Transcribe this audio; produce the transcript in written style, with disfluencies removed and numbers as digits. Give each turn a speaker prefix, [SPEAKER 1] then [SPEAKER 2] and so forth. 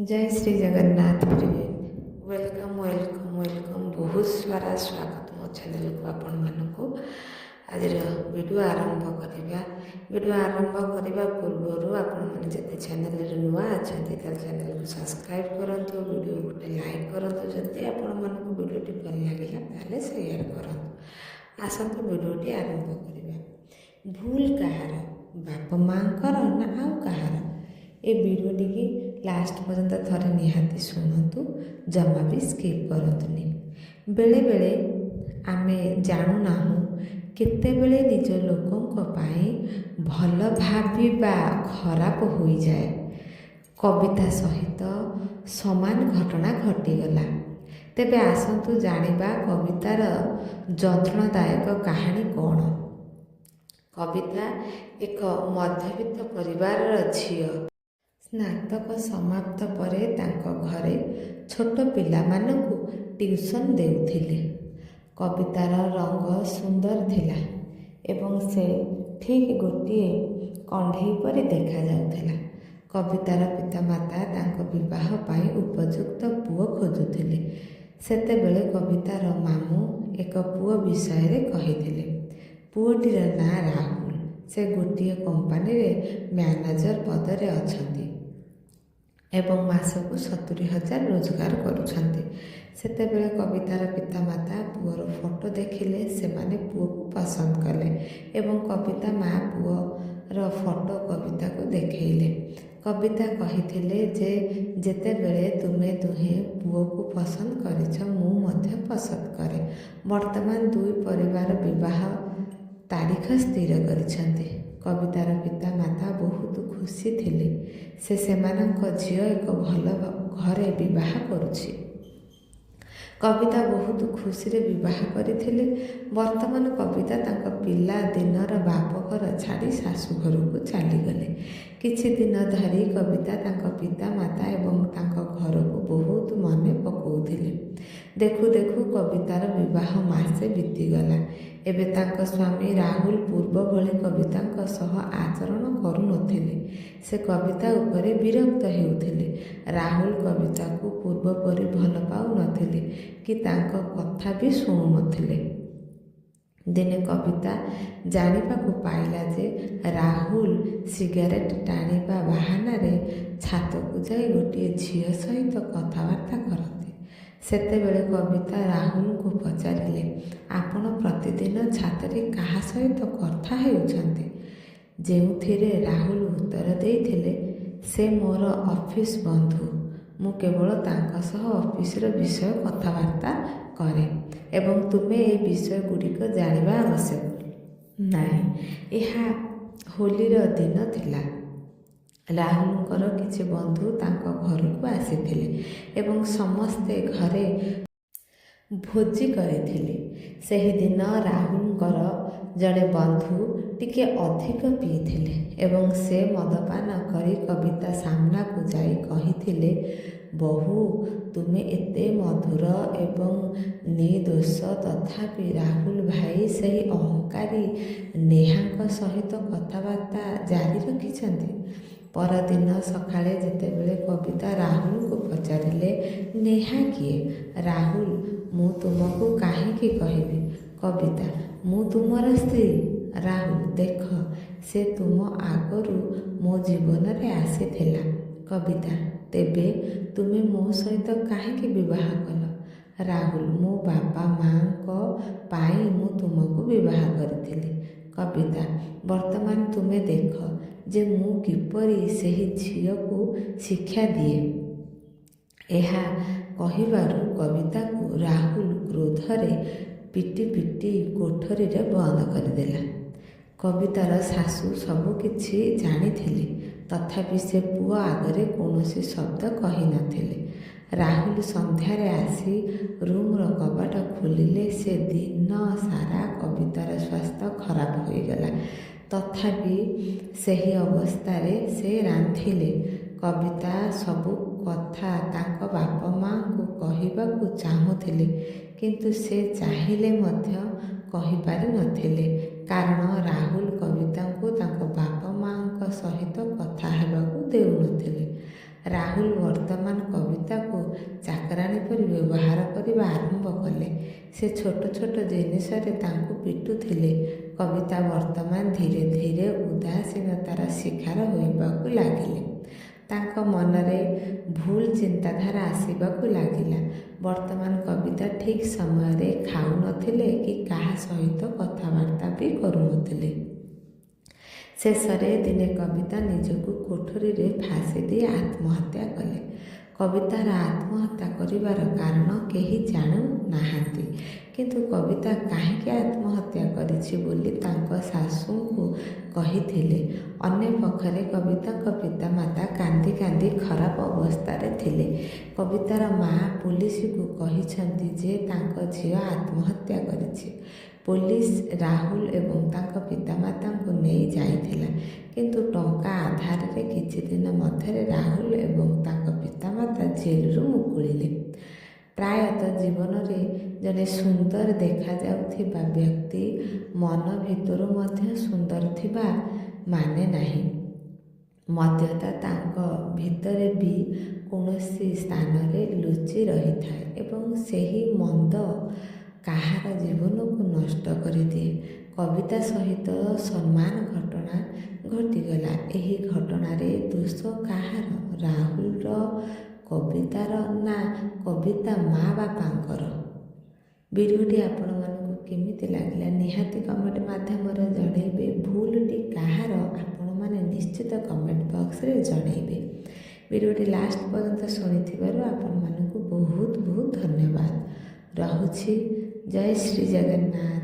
[SPEAKER 1] जय श्री जगन्नाथ प्रिय welcome welcome welcome बहुत सारा स्वागत मो चैनल को आपण मानक आज वीडियो आरंभ करने पूर्व आपण मैंने जब चैनल नुआ अच्छा चैनल को सब्सक्राइब करूँ वीडियो गोटे लाइक करूँ जब आपण मानक वीडियोटी भल लगे ताले शेयर करूँ आसतु वीडियोटी आरंभ करवा भूल कहार बाप माँ ना आउ कहार ए वीडियोटी की लास्ट पर्यंत थरे निहाती शुणु जमा भी स्किप करतुनि बेले बेले आमे जानू ना केतेबेले निज लोकों पाई भल भाविबा खराब हो जाए। कविता सहित समान घटना घटीगला। तेबे आसतु जानिबा कवितार जंत्रणादायक कहानी कौन। कविता एक मध्यवित्त परिवार झियो स्नातक समाप्त परे तांको घरे छोट पिलामानंकु ट्यूशन देउथिले। कवितार रंग सुंदर थिला एवं से ठीक गोटे कंढेई परि देखा जाउथिला। कवितार पितामाता तांको विवाह पाई उपयुक्त पुओ खोजुथिले। सेतेबेले कवितार मामू एक पुओ विषय रे कहिथिले। पुओटीर ना राहुल, से गोटे कंपानी रे मैनेजर पदरे अछंती एवं मासकु 70,000 रोजगार करुछंती। सेतेबेले कवितार पितामाता पुओर फोटो देखिले। सेमाने पुओ को पसंद कले एवं कविता माँ पुओर फोटो कविता को देखैले। कविता कहिथिले जे जेतेबेले तुमे दुहे पुओ को पसंद करिछ मु मध्य पसंद करे। वर्तमान दुई परिवार विवाह तारीख स्थिर करिछंती। कवितार पिता माता बहुत खुशी थिले। से सेमानंक झियो एक भल घरे विवाह करुछि। कविता बहुत खुशी रे विवाह करथिले। वर्तमान कविता तांक पिला दिनर बाप घर छाड़ी शाशु घर को चलीगले। किछि दिन धरी कविता तांक पिता माता एवं तांक घर को बहुत मने पकाउथिले। देखु देखु कवितार विवाह मासे बीतीगला। एबे तांक स्वामी राहुल पूर्व भली कवितांक सह आचरण करू नथिले। से कविता उपरे विरक्त हेउथिले। राहुल कविता को पूर्व परि भल पाउ नथिले कि तांक कथा भी शुणु नथिले। दिने कविता जानिबाकु पाइला जे राहुल सिगारेट टाणिबा बाहाना रे छात को जाई गोटे झियो सहित कथबार्ता करते। सेतेबेले कविता राहुल को पचारिले, आपण प्रतिदिन छातरे काहा सहित कथा हेउछंती। जेउथिरे राहुल उत्तर देइथिले, से मोर ऑफिस बंधु, मु केवल तांका सह ऑफिसर विषय कथबार्ता करे एवं तुमे ए विषय गुड़िक जानिबा आवश्यक नाही। यह होलीर दिन थिला। राहुलଙ୍କର किछि बंधु तांको घर को आसीथिले एवं समस्ते घरे भोजी करिथिले। सेही दिन राहुलଙ୍କର जड़े बंधु टिके अधिक पीथिले एवं से मदपान करी कविता सामना को जाई कहिथिले, बहु तुमे एते मधुर एवं निर्दोष तथापि राहुल भाई सही अहंकारी नेहांक सहित कथबार्ता जारी रखिछंती। परदिन सकाळे जेतेबेले कविता राहुल को पचारिले, नेहा किए? राहुल, मु तुमको काहींकी कहिबी? कविता, मु तुमर स्त्री। राहुल, देख से तुम आगरू मो जीवन रे आसीथिला। कविता, तेबे तुमे मो सहित काहींकी विवाह कल? राहुल, मो बापा माँ को पाई मु तुमको विवाह करथिली। कविता, वर्तमान तुमे देख जे मु किपरि सेही झियो को शिक्षा दिए। एहा कहिबारु कविता को राहुल क्रोधरे पिटी पिटी कोठरी रे बंद करदेला। कवितार शाशु सबु किछि जानिथिले, तथापि से पुओ आगरे कौनसी शब्द कहि नथिले। राहुल संध्यारे आसी रूम्र कबाट खोलिले। से दिन सारा कवितार स्वास्थ्य खराब होईगला। तथापि सही अवस्थारे से रांधिले। कविता सबु कथा तांको बाप माँ को कहिबाकु चाहुथिले, किंतु से चाहिले मध्य कहिपारि नथिले, कारण राहुल कविता को तांको बाप माँ सहित कथा हेबाकु देउ नथिले। ରାହୁଲ ବର୍ତ୍ତମାନ କବିତାକୁ ଚାକରାଣୀ ପରି ବ୍ୟବହାର କରିବା ଆରମ୍ଭ କଲେ। ସେ ଛୋଟ ଛୋଟ ଜିନିଷରେ ତାଙ୍କୁ ପିଟୁଥିଲେ। କବିତା ବର୍ତ୍ତମାନ ଧୀରେ ଧୀରେ ଉଦାସୀନତାର ଶିକାର ହୋଇବାକୁ ଲାଗିଲେ। ତାଙ୍କ ମନରେ ଭୁଲ ଚିନ୍ତାଧାରା ଆସିବାକୁ ଲାଗିଲା। ବର୍ତ୍ତମାନ କବିତା ଠିକ୍ ସମୟରେ ଖାଉନଥିଲେ କି କାହା ସହିତ କଥାବାର୍ତ୍ତା ବି କରୁନଥିଲେ। ଶେଷରେ ଦିନେ କବିତା ନିଜକୁ କୋଠରୀରେ ଫାଶୀ ଦେଇ ଆତ୍ମହତ୍ୟା କଲେ। କବିତାର ଆତ୍ମହତ୍ୟା କରିବାର କାରଣ କେହି ଜାଣୁ ନାହାନ୍ତି, କିନ୍ତୁ କବିତା କାହିଁକି ଆତ୍ମହତ୍ୟା କରିଛି ବୋଲି ତାଙ୍କ ଶାଶୁଙ୍କୁ କହିଥିଲେ। ଅନ୍ୟପକ୍ଷରେ କବିତାଙ୍କ ପିତାମାତା କାନ୍ଦି କାନ୍ଦି ଖରାପ ଅବସ୍ଥାରେ ଥିଲେ। କବିତାର ମା' ପୋଲିସକୁ କହିଛନ୍ତି ଯେ ତାଙ୍କ ଝିଅ ଆତ୍ମହତ୍ୟା କରିଛି। ପୋଲିସ ରାହୁଲ ଏବଂ ତାଙ୍କ ପିତାମାତାଙ୍କୁ ନେଇ ଯାଇଥିଲା, କିନ୍ତୁ ଟଙ୍କା ଆଧାରରେ କିଛି ଦିନ ମଧ୍ୟରେ ରାହୁଲ ଏବଂ ତାଙ୍କ ପିତାମାତା ଜେଲରୁ ମୁକୁଳିଲେ। ପ୍ରାୟତଃ ଜୀବନରେ ଜଣେ ସୁନ୍ଦର ଦେଖାଯାଉଥିବା ବ୍ୟକ୍ତି ମନ ଭିତରୁ ମଧ୍ୟ ସୁନ୍ଦର ଥିବା ମାନେ ନାହିଁ। ମଦ୍ୟତା ତାଙ୍କ ଭିତରେ ବି କୌଣସି ସ୍ଥାନରେ ଲୁଚି ରହିଥାଏ ଏବଂ ସେହି ମନ୍ଦ କାହାର ଜୀବନକୁ ନଷ୍ଟ କରିଦିଏ। କବିତା ସହିତ ସମାନ ଘଟଣା ଘଟିଗଲା। ଏହି ଘଟଣାରେ ଦୋଷ କାହାର? ରାହୁଲର, କବିତାର ନା କବିତା ମା ବାପାଙ୍କର? ଭିଡ଼ିଓଟି ଆପଣମାନଙ୍କୁ କେମିତି ଲାଗିଲା ନିହାତି କମେଣ୍ଟ ମାଧ୍ୟମରେ ଜଣାଇବେ। ଭୁଲଟି କାହାର ଆପଣମାନେ ନିଶ୍ଚିତ କମେଣ୍ଟ ବକ୍ସରେ ଜଣାଇବେ। ଭିଡ଼ିଓଟି ଲାଷ୍ଟ ପର୍ଯ୍ୟନ୍ତ ଶୁଣିଥିବାରୁ ଆପଣମାନଙ୍କୁ ବହୁତ ବହୁତ ଧନ୍ୟବାଦ। ରହୁଛି। ଜୟ ଶ୍ରୀ ଜଗନ୍ନାଥ।